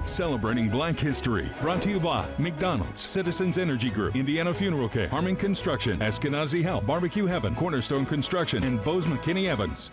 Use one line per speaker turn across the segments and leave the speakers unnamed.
Celebrating Black History. Brought to you by McDonald's, Citizens Energy Group, Indiana Funeral Care, Harmon Construction, Eskenazi Health, Barbecue Heaven, Cornerstone Construction, and Bose McKinney Evans.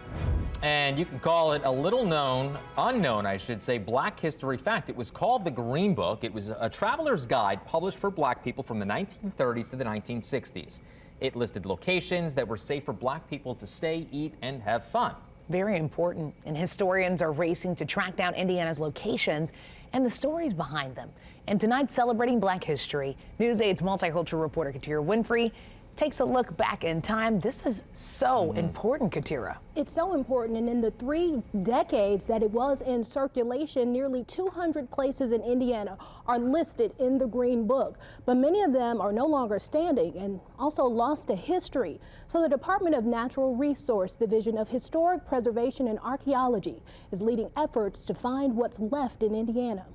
And you can call it a little known, unknown, I should say, Black history fact. It was called the Green Book. It was a traveler's guide published for Black people from the 1930s to the 1960s. It listed locations that were safe for Black people to stay, eat, and have fun.
Very important, and historians are racing to track down Indiana's locations and the stories behind them. And tonight, celebrating Black history, News 8's multicultural reporter Katira Winfrey takes a look back in time. This is so important, Katira.
It's so important, and in the 3 decades that it was in circulation, nearly 200 places in Indiana are listed in the Green Book, but many of them are no longer standing and also lost to history. So the Department of Natural Resource Division of Historic Preservation and Archaeology is leading efforts to find what's left in Indiana.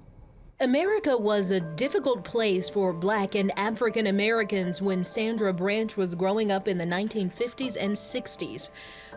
America was a difficult place for Black and African Americans when Sandra Branch was growing up in the 1950s and 60s.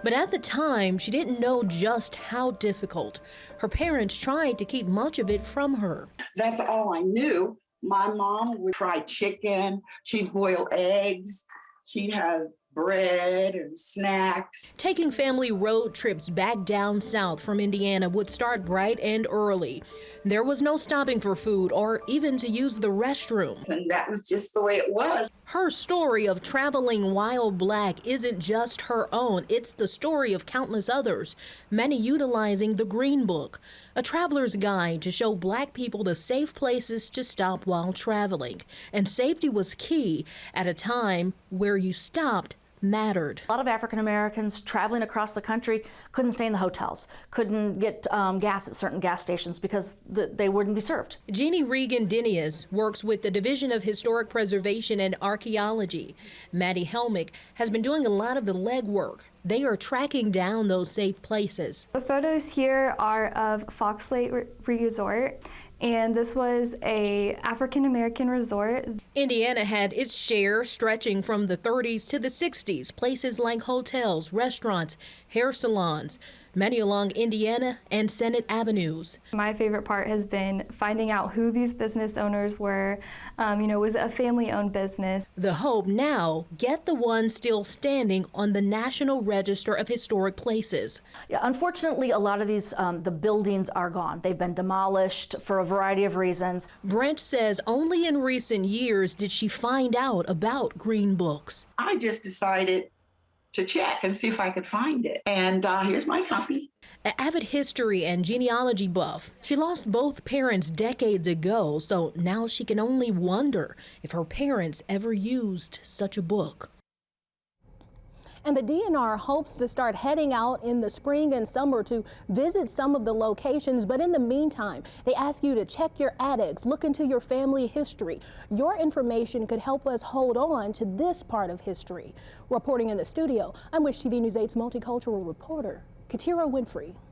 But at the time, she didn't know just how difficult. Her parents tried to keep much of it from her.
That's all I knew. My mom would fry chicken, she'd boil eggs, she'd have bread and snacks.
Taking family road trips back down south from Indiana would start bright and early. There was no stopping for food or even to use the restroom.
And that was just the way it was.
Her story of traveling while Black isn't just her own, it's the story of countless others, many utilizing the Green Book, a traveler's guide to show Black people the safe places to stop while traveling. And safety was key at a time where you stopped mattered.
A lot of African Americans traveling across the country couldn't stay in the hotels, couldn't get gas at certain gas stations because they wouldn't be served.
Jeannie Regan-Dinius works with the Division of Historic Preservation and Archaeology. Maddie Helmick has been doing a lot of the legwork. They are tracking down those safe places.
The photos here are of Fox Lake Resort, and this was a African American resort.
Indiana had its share stretching from the 30s to the 60s, places like hotels, restaurants, hair salons, many along Indiana and Senate Avenues.
My favorite part has been finding out who these business owners were. Was it a family-owned business?
The hope now, get the ones still standing on the National Register of Historic Places.
Yeah, unfortunately, a lot of these, the buildings are gone. They've been demolished for a variety of reasons.
Branch says only in recent years did she find out about Green Books.
I just decided to check and see if I could find it. And here's my copy.
An avid history and genealogy buff, she lost both parents decades ago, so now she can only wonder if her parents ever used such a book.
And the DNR hopes to start heading out in the spring and summer to visit some of the locations. But in the meantime, they ask you to check your attics, look into your family history. Your information could help us hold on to this part of history. Reporting in the studio, I'm WISH TV News 8's multicultural reporter, Katira Winfrey.